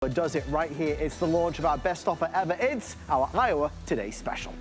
It does it right here. It's the launch of our best offer ever. It's our Aiwa Today Special.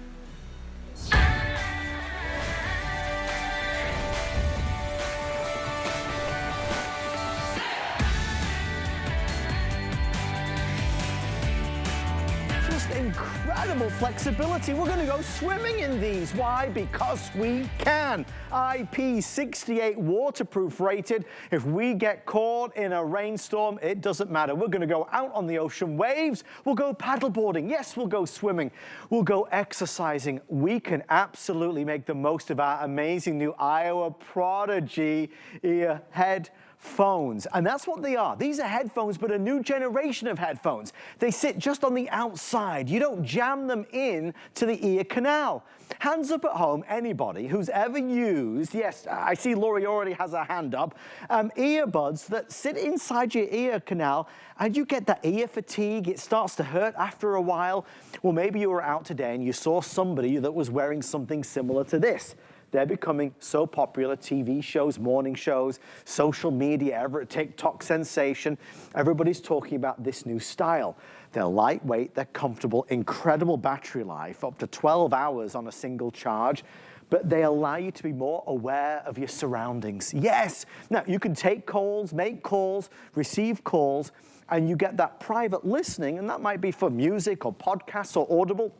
Just incredible flexibility. We're going to go swimming in these. Why? Because we can. IP68 waterproof rated. If we get caught in a rainstorm, it doesn't matter. We're going to go out on the ocean waves. We'll go paddleboarding. Yes, we'll go swimming. We'll go exercising. We can absolutely make the most of our amazing new Aiwa Prodigy ear headphones. And that's what they are. These are headphones, but a new generation of headphones. They sit just on the outside. You don't jam them in to the ear canal. Hands up at home, anybody who's ever used, yes, I see Laurie already has her hand up, earbuds that sit inside your ear canal, and you get that ear fatigue. It starts to hurt after a while. Well, maybe you were out today and you saw somebody that was wearing something similar to this. They're becoming so popular. TV shows, morning shows, social media, ever TikTok sensation. Everybody's talking about this new style. They're lightweight, they're comfortable, incredible battery life, up to 12 hours on a single charge, but they allow you to be more aware of your surroundings. Yes! Now, you can take calls, make calls, receive calls, and you get that private listening, and that might be for music or podcasts or Audible.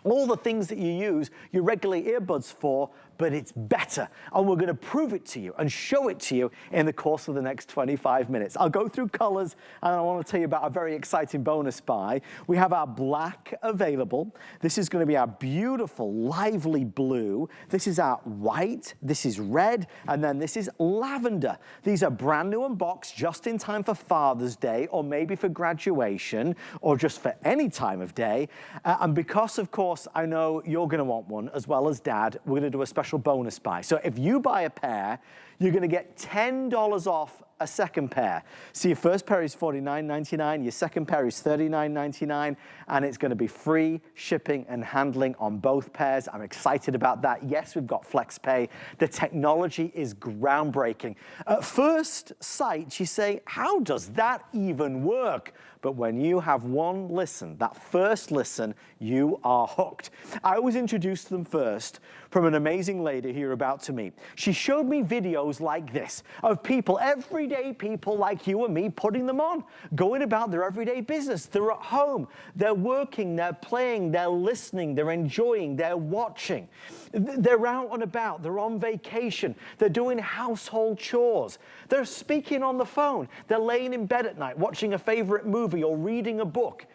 All the things that you use your regular earbuds for, but it's better. And we're gonna prove it to you and show it to you in the course of the next 25 minutes. I'll go through colors, and I wanna tell you about a very exciting bonus buy. We have our black available. This is gonna be our beautiful, lively blue. This is our white, this is red, and then this is lavender. These are brand new unboxed, just in time for Father's Day, or maybe for graduation, or just for any time of day. And because, of course, I know you're gonna want one, as well as Dad, we're gonna do a special bonus buy. So if you buy a pair, you're gonna get $10 off a second pair. So your first pair is $49.99, your second pair is $39.99, and it's gonna be free shipping and handling on both pairs. I'm excited about that. Yes, we've got FlexPay. The technology is groundbreaking. At first sight, you say, how does that even work? But when you have one listen, that first listen, you are hooked. I was introduced to them first from an amazing lady who you're about to meet. She showed me videos like this of people, everyday people like you and me, putting them on, going about their everyday business. They're at home, they're working, they're playing, they're listening, they're enjoying, they're watching. They're out and about, they're on vacation, they're doing household chores, they're speaking on the phone, they're laying in bed at night watching a favorite movie or reading a book.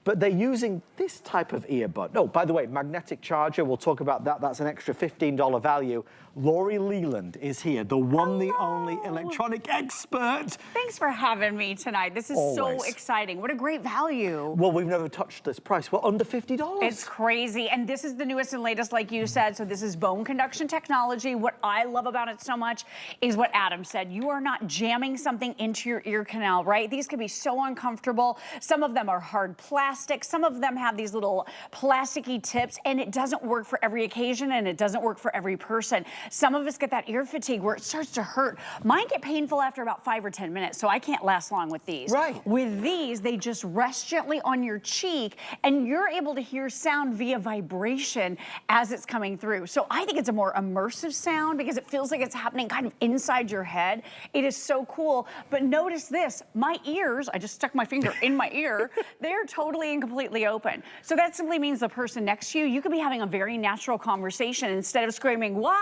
But they're using this type of earbud. Oh, by the way, magnetic charger, we'll talk about that. That's an extra $15 value. Laurie Leland is here, the one, the only electronic expert. Thanks for having me tonight. This is so exciting. What a great value. Well, we've never touched this price. We're under $50. It's crazy. And this is the newest and latest, like you said. So this is bone conduction technology. What I love about it so much is what Adam said. You are not jamming something into your ear canal, right? These can be so uncomfortable. Some of them are hard plastic. Some of them have these little plasticky tips, and it doesn't work for every occasion, and it doesn't work for every person. Some of us get that ear fatigue where it starts to hurt. Mine get painful after about 5 or 10 minutes, so I can't last long with these. Right. With these, they just rest gently on your cheek, and you're able to hear sound via vibration as it's coming through. So I think it's a more immersive sound because it feels like it's happening kind of inside your head. It is so cool. But notice this, my ears, I just stuck my finger in my ear, they're totally and completely open. So that simply means the person next to you, you could be having a very natural conversation instead of screaming, "What?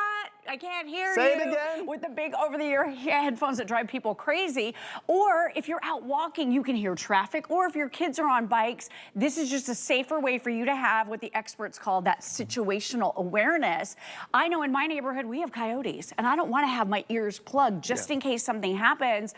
I can't hear you." Say it again. With the big over-the-ear headphones that drive people crazy. Or if you're out walking, you can hear traffic. Or if your kids are on bikes, this is just a safer way for you to have what the experts call that situational awareness. I know in my neighborhood, we have coyotes, and I don't want to have my ears plugged just in case something happens.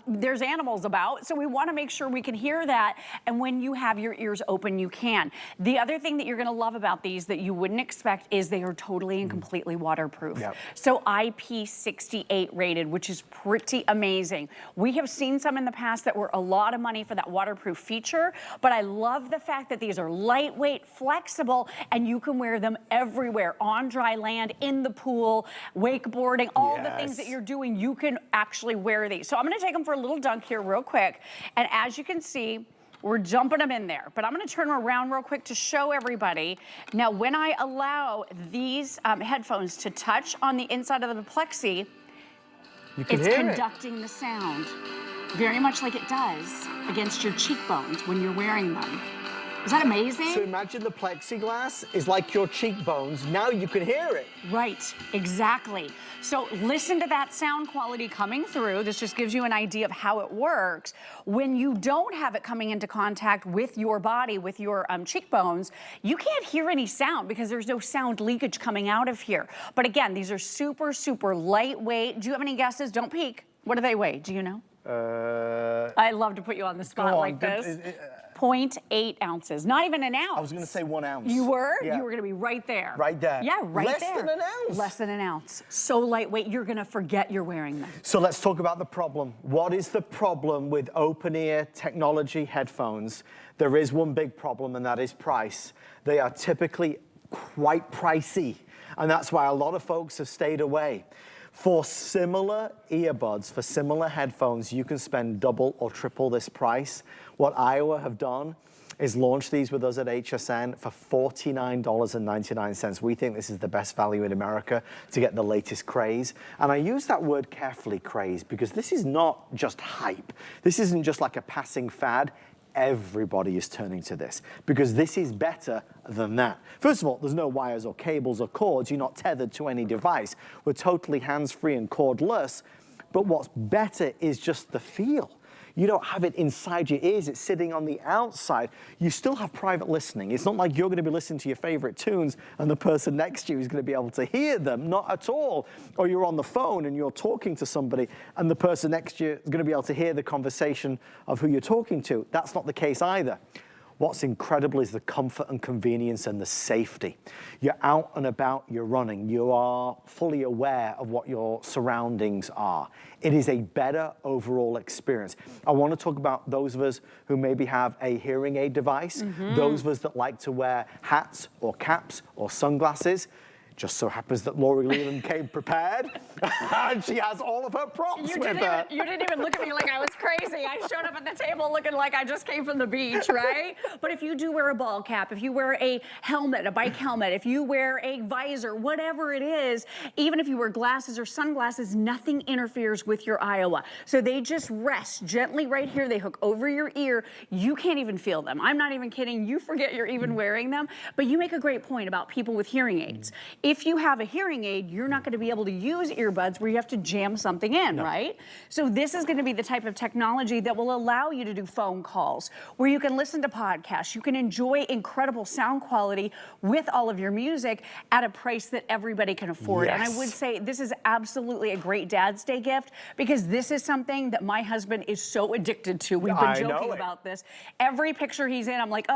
There's animals about, so we want to make sure we can hear that. And when you have your ears open, you can. The other thing that you're going to love about these that you wouldn't expect is they are totally and completely waterproof. Yep. So IP68 rated, which is pretty amazing. We have seen some in the past that were a lot of money for that waterproof feature, but I love the fact that these are lightweight, flexible, and you can wear them everywhere, on dry land, in the pool, wakeboarding, all the things that you're doing, you can actually wear these. So I'm gonna take them for a little dunk here real quick, and as you can see, We're dumping them in there. But I'm gonna turn them around real quick to show everybody. Now, when I allow these headphones to touch on the inside of the plexi, it's conducting the sound very much like it does against your cheekbones when you're wearing them. Is that amazing? So imagine the plexiglass is like your cheekbones. Now you can hear it. Right, exactly. So listen to that sound quality coming through. This just gives you an idea of how it works. When you don't have it coming into contact with your body, with your cheekbones, you can't hear any sound because there's no sound leakage coming out of here. But again, these are super, super lightweight. Do you have any guesses? Don't peek. What do they weigh? Do you know? I love to put you on the spot like this. 0.8 ounces, not even an ounce. I was gonna say 1 ounce. You were? Yeah. You were gonna be right there. Right there. Yeah, right Less there. than an ounce. Less than an ounce. So lightweight, you're gonna forget you're wearing them. So let's talk about the problem. What is the problem with open-ear technology headphones? There is one big problem, and that is price. They are typically quite pricey, and that's why a lot of folks have stayed away. For similar earbuds, for similar headphones, you can spend double or triple this price. What Aiwa have done is launch these with us at HSN for $49.99. We think this is the best value in America to get the latest craze. And I use that word carefully, craze, because this is not just hype. This isn't just like a passing fad. Everybody is turning to this because this is better than that. First of all, there's no wires or cables or cords. You're not tethered to any device. We're totally hands-free and cordless. But what's better is just the feel. You don't have it inside your ears, it's sitting on the outside. You still have private listening. It's not like you're gonna be listening to your favorite tunes and the person next to you is gonna be able to hear them, not at all. Or you're on the phone and you're talking to somebody and the person next to you is gonna be able to hear the conversation of who you're talking to. That's not the case either. What's incredible is the comfort and convenience and the safety. You're out and about, you're running, you are fully aware of what your surroundings are. It is a better overall experience. I want to talk about those of us who maybe have a hearing aid device, those of us that like to wear hats or caps or sunglasses. Just so happens that Lori Leland came prepared, and she has all of her props with her. You didn't even look at me like I was crazy. I showed up at the table looking like I just came from the beach, right? But if you do wear a ball cap, if you wear a helmet, a bike helmet, if you wear a visor, whatever it is, even if you wear glasses or sunglasses, nothing interferes with your Aiwa. So they just rest gently right here. They hook over your ear. You can't even feel them. I'm not even kidding. You forget you're even wearing them. But you make a great point about people with hearing aids. If you have a hearing aid, you're not going to be able to use earbuds where you have to jam something in, right? So this is going to be the type of technology that will allow you to do phone calls, where you can listen to podcasts, you can enjoy incredible sound quality with all of your music at a price that everybody can afford. And I would say this is absolutely a great Dad's Day gift because this is something that my husband is so addicted to. We've been joking about this. Every picture he's in, I'm like,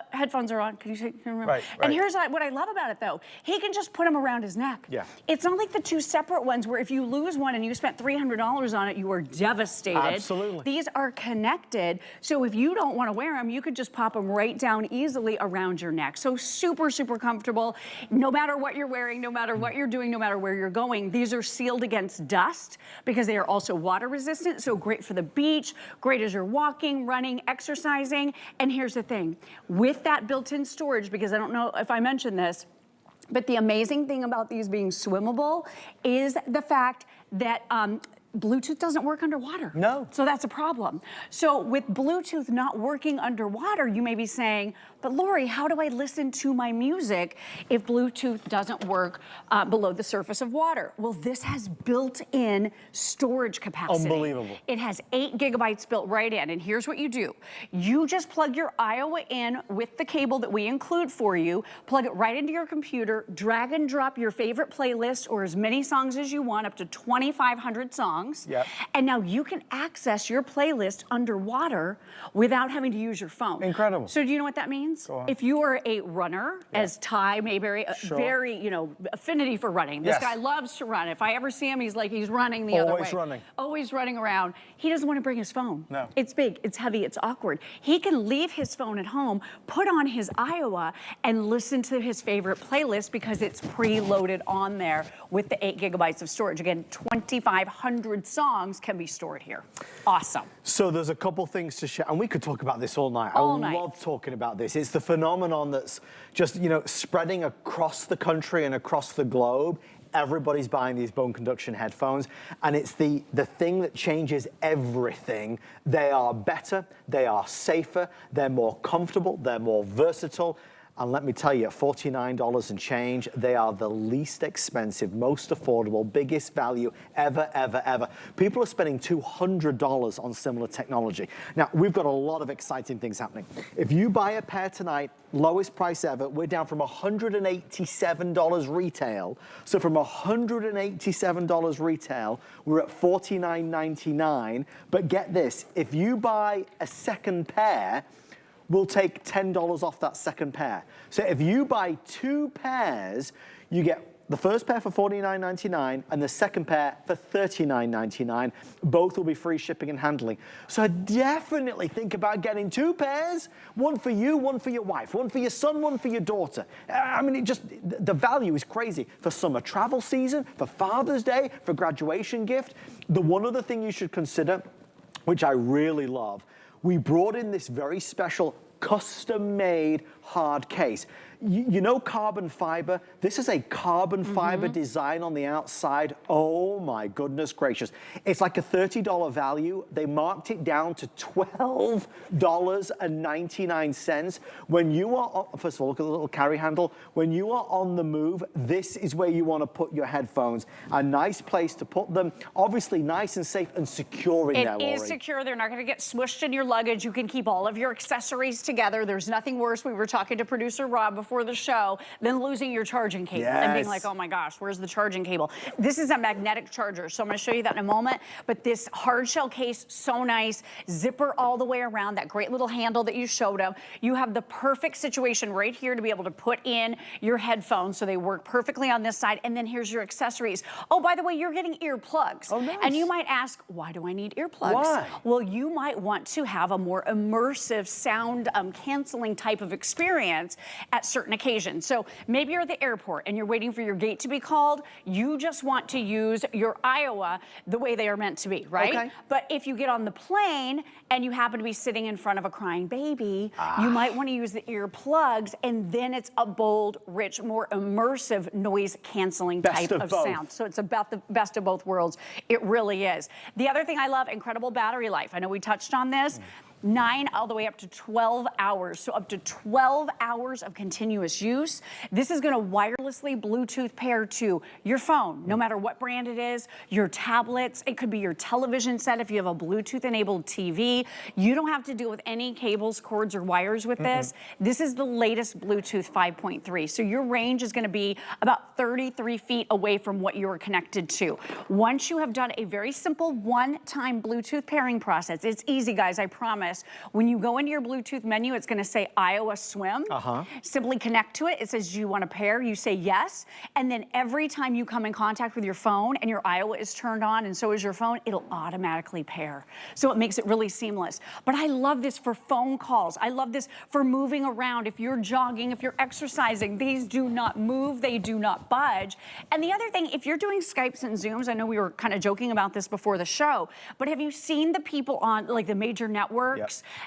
headphones are on. Can you say? Right. And here's what I love about it though. He can just put them around his neck. Yeah. It's not like the two separate ones where if you lose one and you spent $300 on it, you are devastated. Absolutely. These are connected, so if you don't want to wear them, you could just pop them right down easily around your neck. So super, super comfortable. No matter what you're wearing, no matter what you're doing, no matter where you're going, these are sealed against dust because they are also water resistant, so great for the beach, great as you're walking, running, exercising. And here's the thing, with that built-in storage, because I don't know if I mentioned this, but the amazing thing about these being swimmable is the fact that Bluetooth doesn't work underwater. No. So that's a problem. So with Bluetooth not working underwater, you may be saying, but Lori, how do I listen to my music if Bluetooth doesn't work below the surface of water? Well, this has built-in storage capacity. Unbelievable. It has 8 gigabytes built right in, and here's what you do. You just plug your Aiwa in with the cable that we include for you, plug it right into your computer, drag and drop your favorite playlist or as many songs as you want, up to 2,500 songs. Yep. And now you can access your playlist underwater without having to use your phone. Incredible. So do you know what that means? If you are a runner, as Ty Mayberry, very, affinity for running. This guy loves to run. If I ever see him, he's like, he's running the other way. Always running. Always running around. He doesn't want to bring his phone. No. It's big, it's heavy, it's awkward. He can leave his phone at home, put on his Aiwa, and listen to his favorite playlist because it's preloaded on there with the 8 gigabytes of storage. Again, 2,500 100 songs can be stored here. Awesome. So there's a couple things to share, and we could talk about this all night. I love talking about this. It's the phenomenon that's just, you know, spreading across the country and across the globe. Everybody's buying these bone conduction headphones, and it's the thing that changes everything. They are better, they are safer, they're more comfortable, they're more versatile. And let me tell you, at $49 and change, they are the least expensive, most affordable, biggest value ever, ever, ever. People are spending $200 on similar technology. Now, we've got a lot of exciting things happening. If you buy a pair tonight, lowest price ever, we're down from $187 retail. So from $187 retail, we're at $49.99. But get this, if you buy a second pair, we'll take $10 off that second pair. So if you buy 2 pairs, you get the first pair for $49.99 and the second pair for $39.99. Both will be free shipping and handling. So definitely think about getting 2 pairs, one for you, one for your wife, one for your son, one for your daughter. I mean, the value is crazy for summer travel season, for Father's Day, for graduation gift. The one other thing you should consider, which I really love, we brought in this very special custom-made hard case. You know carbon fiber? This is a carbon fiber design on the outside. Oh my goodness gracious. It's like a $30 value. They marked it down to $12.99. When you are, first of all, look at the little carry handle. When you are on the move, this is where you want to put your headphones. A nice place to put them. Obviously nice and safe and secure in there, Lori. It is secure. They're not going to get smushed in your luggage. You can keep all of your accessories together. There's nothing worse. We were talking to producer Rob before the show than losing your charging cable and being like, oh my gosh, where's the charging cable? This is a magnetic charger, so I'm going to show you that in a moment. But this hard shell case, so nice, zipper all the way around, that great little handle that you showed them. You have the perfect situation right here to be able to put in your headphones so they work perfectly on this side. And then here's your accessories. Oh, by the way, you're getting earplugs. Oh, nice. And you might ask, why do I need earplugs? Why? Well, you might want to have a more immersive sound canceling type of experience at certain occasions. So maybe you're at the airport and you're waiting for your gate to be called. You just want to use your Aiwa the way they are meant to be, right? Okay. But if you get on the plane and you happen to be sitting in front of a crying baby, you might want to use the earplugs, and then it's a bold, rich, more immersive noise canceling type of sound. So it's about the best of both worlds. It really is. The other thing I love, incredible battery life. I know we touched on this. 9 all the way up to 12 hours. So up to 12 hours of continuous use. This is going to wirelessly Bluetooth pair to your phone, no matter what brand it is, your tablets. It could be your television set if you have a Bluetooth enabled TV. You don't have to deal with any cables, cords, or wires with this. This is the latest Bluetooth 5.3. So your range is going to be about 33 feet away from what you're connected to. Once you have done a very simple one-time Bluetooth pairing process, it's easy, guys, I promise. When you go into your Bluetooth menu, it's going to say Aiwa Swim. Simply connect to it. It says, do you want to pair? You say yes. And then every time you come in contact with your phone and your Aiwa is turned on and so is your phone, it'll automatically pair. So it makes it really seamless. But I love this for phone calls. I love this for moving around. If you're jogging, if you're exercising, these do not move. They do not budge. And the other thing, if you're doing Skypes and Zooms, I know we were kind of joking about this before the show, but have you seen the people on like the major networks?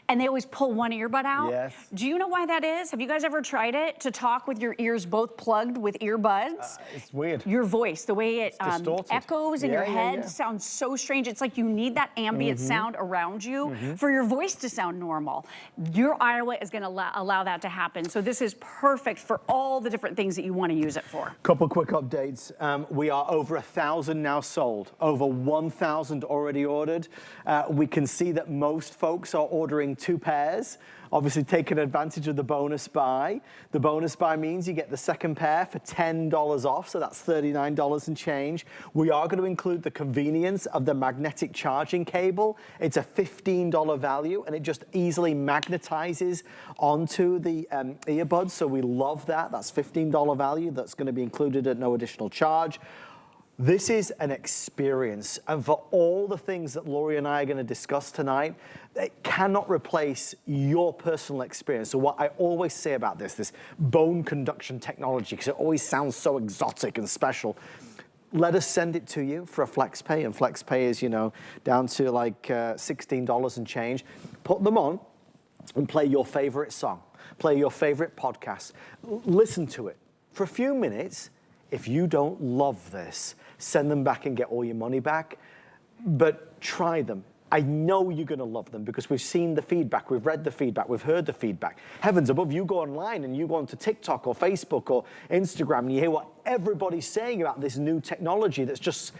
And they always pull one earbud out. Yes. Do you know why that is? Have you guys ever tried it to talk with your ears both plugged with earbuds? It's weird. Your voice, the way it echoes in your head sounds so strange. It's like you need that ambient sound around you for your voice to sound normal. Your Aiwa is going to allow that to happen. So this is perfect for all the different things that you want to use it for. Couple quick updates. We are over 1,000 now sold, over 1,000 already ordered. We can see that most folks are ordering 2 pairs, obviously taking advantage of the bonus buy. The bonus buy means you get the second pair for $10 off, so that's $39 and change. We are going to include the convenience of the magnetic charging cable. It's a $15 value, and it just easily magnetizes onto the earbuds, so we love that. That's $15 value that's going to be included at no additional charge. This is an experience, and for all the things that Lori and I are going to discuss tonight, it cannot replace your personal experience. So what I always say about this bone conduction technology, because it always sounds so exotic and special, let us send it to you for a FlexPay, and FlexPay is, you know, down to like $16 and change. Put them on and play your favorite song, play your favorite podcast, listen to it for a few minutes. If you don't love this, send them back and get all your money back, but try them. I know you're gonna love them because we've seen the feedback, we've read the feedback, we've heard the feedback. Heavens above, you go online and you go onto TikTok or Facebook or Instagram and you hear what everybody's saying about this new technology that's just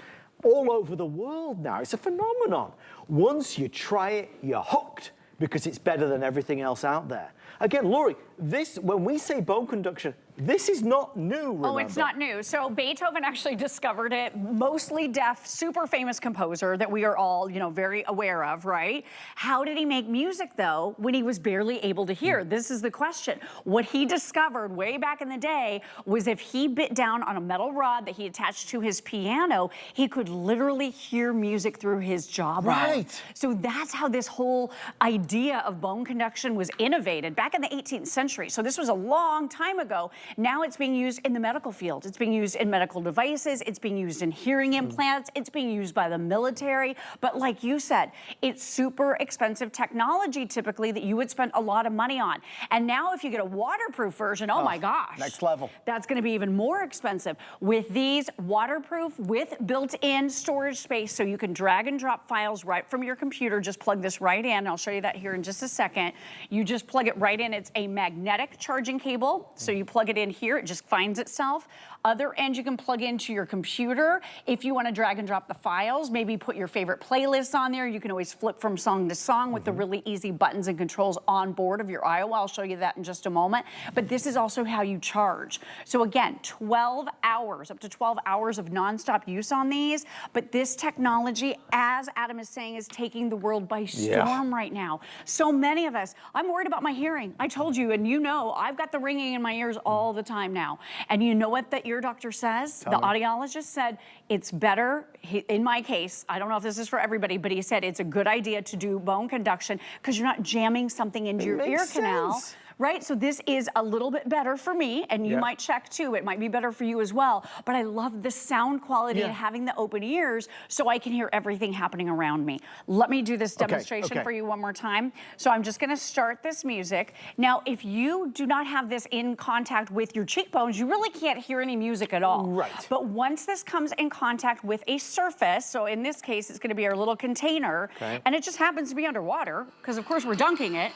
all over the world now. It's a phenomenon. Once you try it, you're hooked because it's better than everything else out there. Again, Lori, this, when we say bone conduction, this is not new, remember? Oh, it's not new. So Beethoven actually discovered it, mostly deaf, super famous composer that we are all, you know, very aware of, right? How did he make music, though, when he was barely able to hear? This is the question. What he discovered way back in the day was if he bit down on a metal rod that he attached to his piano, he could literally hear music through his jawbone. Right. So that's how this whole idea of bone conduction was innovated back in the 18th century. So this was a long time ago. Now it's being used in the medical field. It's being used in medical devices. It's being used in hearing implants. It's being used by the military. But like you said, it's super expensive technology typically that you would spend a lot of money on. And now if you get a waterproof version, oh my gosh. Next level. That's gonna be even more expensive. With these waterproof with built-in storage space so you can drag and drop files right from your computer. Just plug this right in. I'll show you that here in just a second. You just plug it right in. It's a magnetic charging cable. So you plug it in here, it just finds itself. Other end you can plug into your computer. If you want to drag and drop the files, maybe put your favorite playlists on there. You can always flip from song to song with the really easy buttons and controls on board of your Aiwa. I'll show you that in just a moment. But this is also how you charge. So again, 12 hours, up to 12 hours of nonstop use on these. But this technology, as Adam is saying, is taking the world by storm right now. So many of us, I'm worried about my hearing. I told you, and you know, I've got the ringing in my ears all the time now. And you know what the ear doctor says? The audiologist said it's better, in my case, I don't know if this is for everybody, but he said it's a good idea to do bone conduction because you're not jamming something into your ear canal. Right, so this is a little bit better for me, and you might check too. It might be better for you as well. But I love the sound quality and having the open ears so I can hear everything happening around me. Let me do this demonstration for you one more time. So I'm just gonna start this music. Now, if you do not have this in contact with your cheekbones, you really can't hear any music at all. Right. But once this comes in contact with a surface, so in this case, it's gonna be our little container, and it just happens to be underwater, because of course we're dunking it.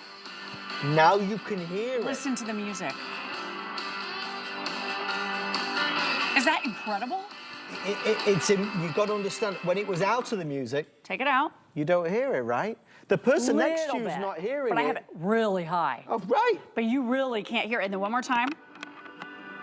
Now you can hear it. Listen to the music. Is that incredible? You've got to understand, when it was out of the music, take it out. You don't hear it, right? The person next to you is not hearing it. But I have it really high. Oh, right. But you really can't hear it. And then one more time.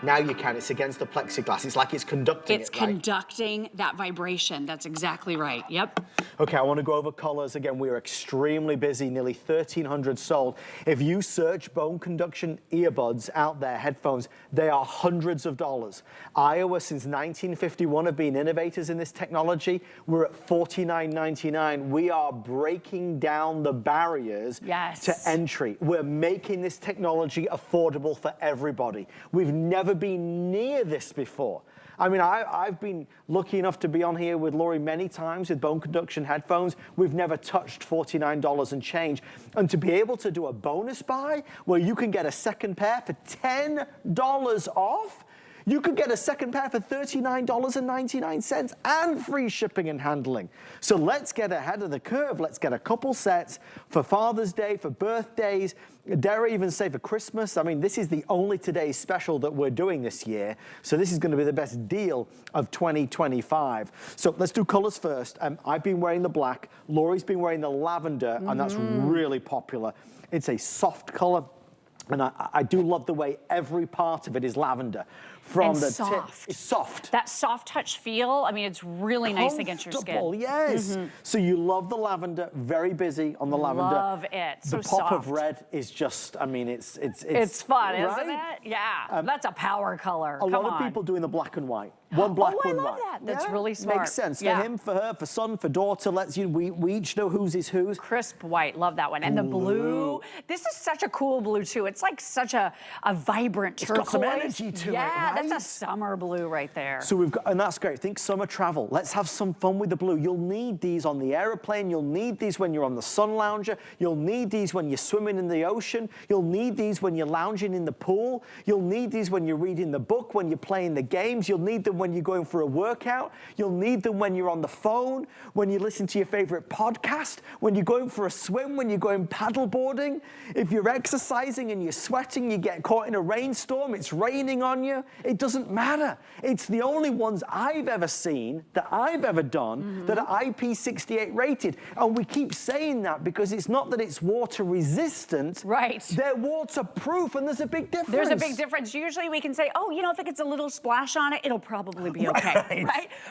Now you can. It's against the plexiglass. It's like it's conducting It's conducting that vibration. That's exactly right. Yep. Okay, I want to go over colors. Again, we are extremely busy, nearly 1,300 sold. If you search bone conduction earbuds out there, headphones, they are hundreds of dollars. Aiwa, since 1951, have been innovators in this technology. We're at $49.99. We are breaking down the barriers to entry. We're making this technology affordable for everybody. We've never been near this before. I mean, I've been lucky enough to be on here with Lori many times with bone conduction headphones. We've never touched $49 and change. And to be able to do a bonus buy where you can get a second pair for $10 off, you could get a second pair for $39.99 and free shipping and handling. So let's get ahead of the curve. Let's get a couple sets for Father's Day, for birthdays, dare I even say for Christmas. I mean, this is the only today's special that we're doing this year. So this is going to be the best deal of 2025. So let's do colors first. I've been wearing the black. Lori's been wearing the lavender, and that's really popular. It's a soft color. And I do love the way every part of it is lavender. From the tip, it's soft. That soft touch feel, I mean, it's really nice against your skin. Yes. So you love the lavender, very busy on the lavender. Love it, so soft. The pop of red is just, I mean, it's fun, isn't it? Yeah, that's a power color. A lot of people doing the black and white. One black, one white. I love that. That's really smart. Makes sense. For him, for her, for son, for daughter, we each know whose is whose. Crisp white, love that one. And the blue. This is such a cool blue too. It's like such a vibrant turquoise. It's got some energy to it, right? That's a summer blue right there. So we've got, and that's great. Think summer travel. Let's have some fun with the blue. You'll need these on the airplane. You'll need these when you're on the sun lounger. You'll need these when you're swimming in the ocean. You'll need these when you're lounging in the pool. You'll need these when you're reading the book, when you're playing the games. You'll need them when you're going for a workout. You'll need them when you're on the phone, when you listen to your favorite podcast, when you're going for a swim, when you're going paddleboarding. If you're exercising and you're sweating, you get caught in a rainstorm, it's raining on you, it doesn't matter. It's the only ones I've ever seen that I've ever done that are IP68 rated. And we keep saying that because it's not that it's water resistant. Right. They're waterproof, and there's a big difference. There's a big difference. Usually we can say, oh, you know, if it gets a little splash on it, it'll probably be okay,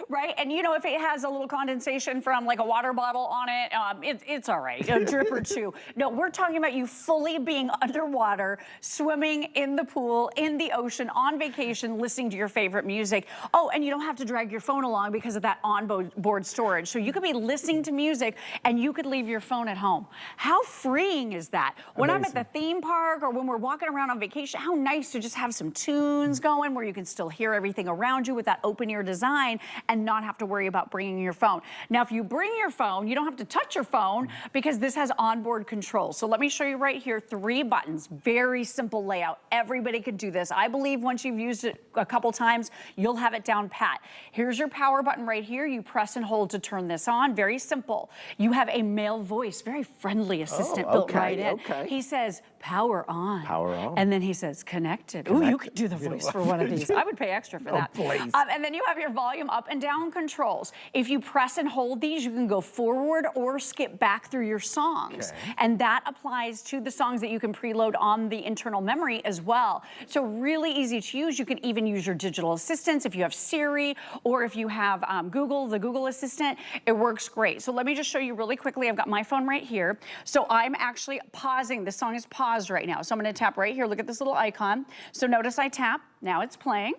right? And you know, if it has a little condensation from like a water bottle on it, it's all right, a drip or two. No, we're talking about you fully being underwater, swimming in the pool, in the ocean, on vacation, listening to your favorite music. Oh, and you don't have to drag your phone along because of that onboard storage. So you could be listening to music and you could leave your phone at home. How freeing is that? When I'm at the theme park or when we're walking around on vacation, how nice to just have some tunes going where you can still hear everything around you with that open ear design and not have to worry about bringing your phone. Now, if you bring your phone, you don't have to touch your phone because this has onboard control. So let me show you right here, 3 buttons, very simple layout. Everybody could do this. I believe once you've used it a couple times, you'll have it down pat. Here's your power button right here. You press and hold to turn this on. Very simple. You have a male voice, very friendly assistant built right in. He says, power on. Power on. And then he says, connected. Ooh, you could do the voice for one of these. I would pay extra for that. Please. And then you have your volume up and down controls. If you press and hold these, you can go forward or skip back through your songs. And that applies to the songs that you can preload on the internal memory as well. So really easy to use. You can even use your digital assistants if you have Siri or if you have Google, the Google Assistant. It works great. So let me just show you really quickly. I've got my phone right here. So I'm actually pausing. The song is paused right now. So I'm going to tap right here. Look at this little icon. So notice I tap. Now it's playing.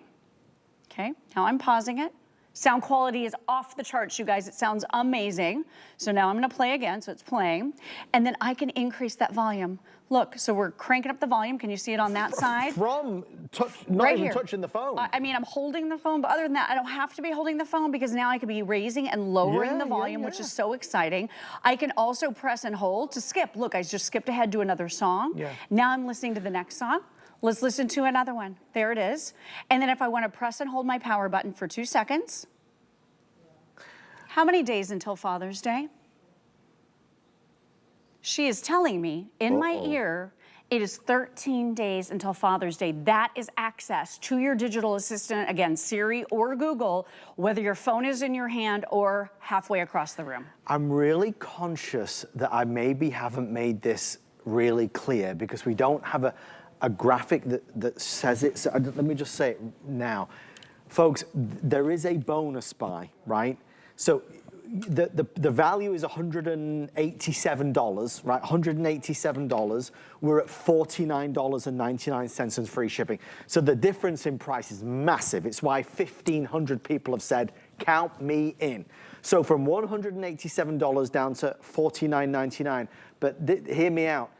Okay. Now I'm pausing it. Sound quality is off the charts, you guys. It sounds amazing. So now I'm going to play again. So it's playing. And then I can increase that volume. Look, so we're cranking up the volume. Can you see it on that side? From touch, not right even here. touching the phone. I mean, I'm holding the phone, but other than that, I don't have to be holding the phone because now I can be raising and lowering the volume, which is so exciting. I can also press and hold to skip. Look, I just skipped ahead to another song. Now I'm listening to the next song. Let's listen to another one. There it is. And then if I want to press and hold my power button for 2 seconds. How many days until Father's Day? She is telling me in my ear, it is 13 days until Father's Day. That is access to your digital assistant, again, Siri or Google, whether your phone is in your hand or halfway across the room. I'm really conscious that I maybe haven't made this really clear because we don't have a graphic that says it. So let me just say it now. Folks, there is a bonus buy, right? So the value is $187, right? $187. We're at $49.99 and free shipping. So the difference in price is massive. It's why 1,500 people have said, count me in. So from $187 down to $49.99. But hear me out.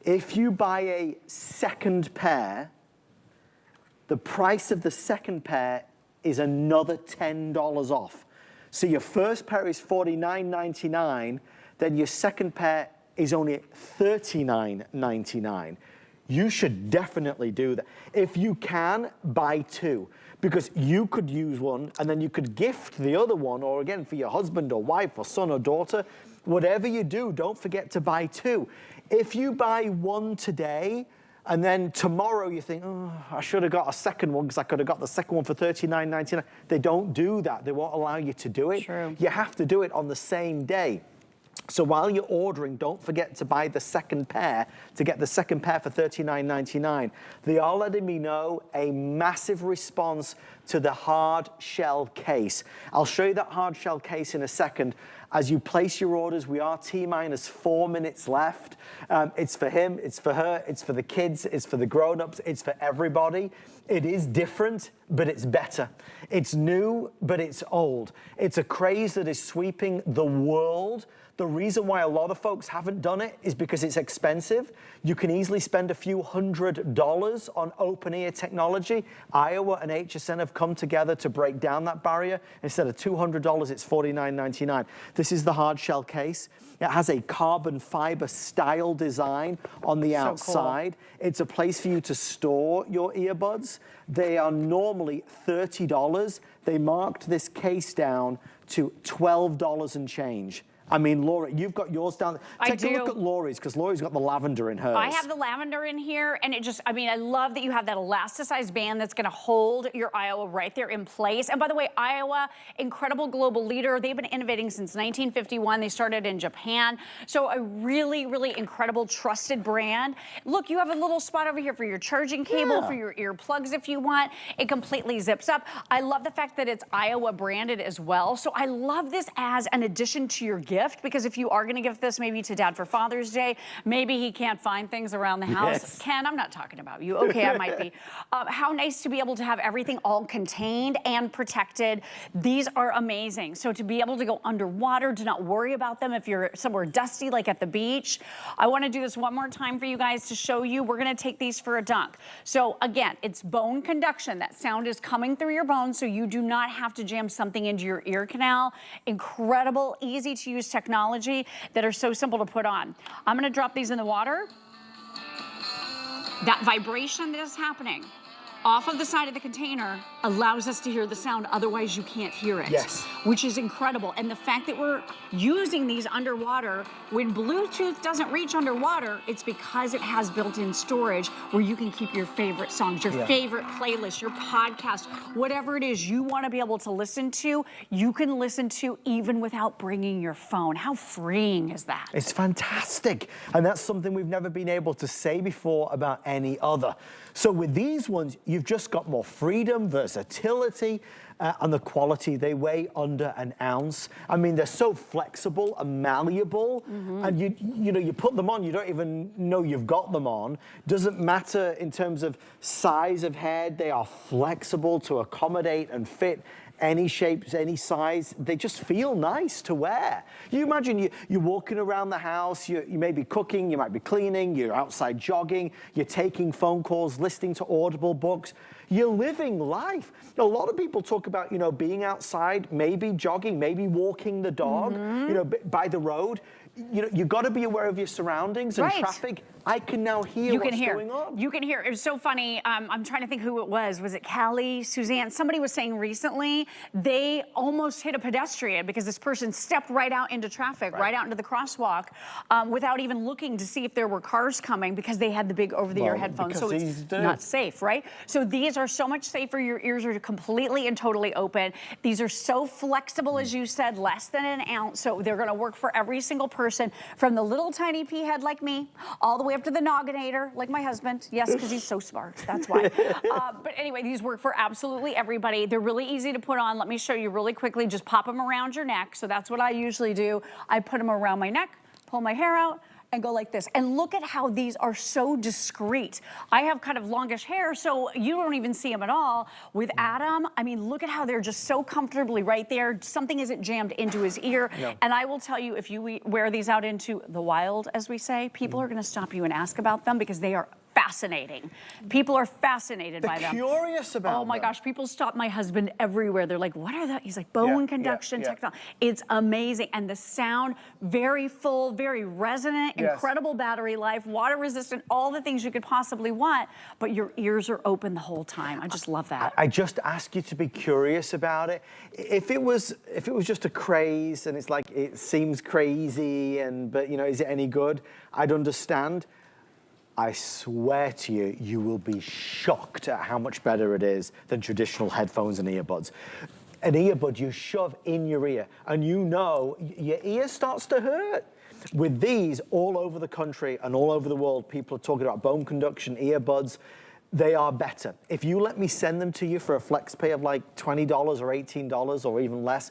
If you buy a second pair, the price of the second pair is another $10 off. So your first pair is $49.99, then your second pair is only $39.99. You should definitely do that. If you can, buy 2, because you could use one and then you could gift the other one, or again, for your husband or wife or son or daughter. Whatever you do, don't forget to buy 2. If you buy 1 today, and then tomorrow you think, oh, I should have got a second one because I could have got the second one for $39.99. They don't do that. They won't allow you to do it. True. You have to do it on the same day. So while you're ordering, don't forget to buy the second pair, to get the second pair for $39.99. They are letting me know a massive response to the hard shell case. I'll show you that hard shell case in a second. As you place your orders, we are T-minus 4 minutes left. It's for him, it's for her, it's for the kids, it's for the grown-ups, it's for everybody. It is different, but it's better. It's new, but it's old. It's a craze that is sweeping the world. The reason why a lot of folks haven't done it is because it's expensive. You can easily spend a few $100s on open ear technology. Aiwa and HSN have come together to break down that barrier. Instead of $200, it's $49.99. This is the hard shell case. It has a carbon fiber style design on the outside. Cool. It's a place for you to store your earbuds. They are normally $30. They marked this case down to $12 and change. I mean, Laura, you've got yours down. Take a look at Lori's, because Lori's got the lavender in hers. I have the lavender in here, and it just, I mean, I love that you have that elasticized band that's gonna hold your Aiwa right there in place. And by the way, Aiwa, incredible global leader. They've been innovating since 1951. They started in Japan. So a really, really incredible, trusted brand. Look, you have a little spot over here for your charging cable, for your earplugs if you want. It completely zips up. I love the fact that it's Aiwa branded as well. So I love this as an addition to your gift, because if you are going to give this maybe to Dad for Father's Day, maybe he can't find things around the house. Yes. Ken, I'm not talking about you. Okay, I might be. How nice to be able to have everything all contained and protected. These are amazing. So to be able to go underwater, to not worry about them if you're somewhere dusty like at the beach. I want to do this one more time for you guys to show you. We're going to take these for a dunk. So again, it's bone conduction. That sound is coming through your bones, so you do not have to jam something into your ear canal. Incredible, easy to use technology that are so simple to put on. I'm gonna drop these in the water. That vibration that is happening off of the side of the container allows us to hear the sound, otherwise you can't hear it. Yes. Which is incredible. And the fact that we're using these underwater, when Bluetooth doesn't reach underwater, it's because it has built-in storage where you can keep your favorite songs, your favorite playlist, your podcast, whatever it is you want to be able to listen to, you can listen to even without bringing your phone. How freeing is that? It's fantastic. And that's something we've never been able to say before about any other. So with these ones, you've just got more freedom, versatility, and the quality. They weigh under an ounce. I mean, they're so flexible and malleable, and you know, you put them on, you don't even know you've got them on. Doesn't matter in terms of size of head. They are flexible to accommodate and fit any shapes, any size. They just feel nice to wear. You imagine you're walking around the house, you may be cooking, you might be cleaning, you're outside jogging, you're taking phone calls, listening to Audible books. You're living life. A lot of people talk about, you know, being outside, maybe jogging, maybe walking the dog, you know, by the road. You know, you've got to be aware of your surroundings and traffic. I can now hear what's going on. You can hear. It was so funny. I'm trying to think who it was. Was it Callie, Suzanne? Somebody was saying recently they almost hit a pedestrian because this person stepped right out into traffic, right out into the crosswalk, without even looking to see if there were cars coming because they had the big over-the-ear headphones. So it's not safe, right? So these are so much safer. Your ears are completely and totally open. These are so flexible, as you said, less than an ounce. So they're going to work for every single person, from the little tiny pea head like me, all the way up to the nogginator like my husband. Yes, because he's so smart. That's why. But anyway, these work for absolutely everybody. They're really easy to put on. Let me show you really quickly. Just pop them around your neck. So that's what I usually do. I put them around my neck, pull my hair out, and go like this. And look at how these are so discreet. I have kind of longish hair, so you don't even see them at all. With Adam, I mean, look at how they're just so comfortably right there. Something isn't jammed into his ear. No. And I will tell you, if you wear these out into the wild, as we say, people are gonna stop you and ask about them because they are fascinating. People are fascinated by them. Curious about them. Oh my gosh, people stop my husband everywhere. They're like, what are that? He's like, bone conduction technology. It's amazing. And the sound, very full, very resonant, incredible battery life, water resistant, all the things you could possibly want, but your ears are open the whole time. I just love that. I just ask you to be curious about it. If it was just a craze and it's like, it seems crazy, but you know, is it any good? I'd understand. I swear to you, you will be shocked at how much better it is than traditional headphones and earbuds. An earbud you shove in your ear and you know your ear starts to hurt. With these, all over the country and all over the world, people are talking about bone conduction earbuds. They are better. If you let me send them to you for a flex pay of like $20 or $18 or even less,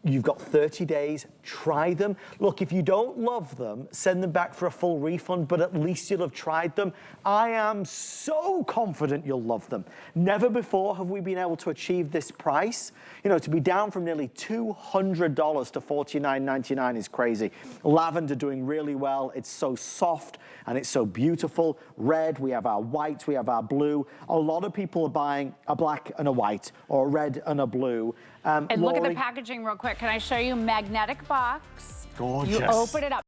You've got 30 days, try them. Look, if you don't love them, send them back for a full refund, but at least you'll have tried them. I am so confident you'll love them. Never before have we been able to achieve this price. You know, to be down from nearly $200 to $49.99 is crazy. Lavender doing really well. It's so soft and it's so beautiful. Red, we have our white, we have our blue. A lot of people are buying a black and a white, or a red and a blue. And look at the packaging real quick. Can I show you? Magnetic box. Gorgeous. You open it up.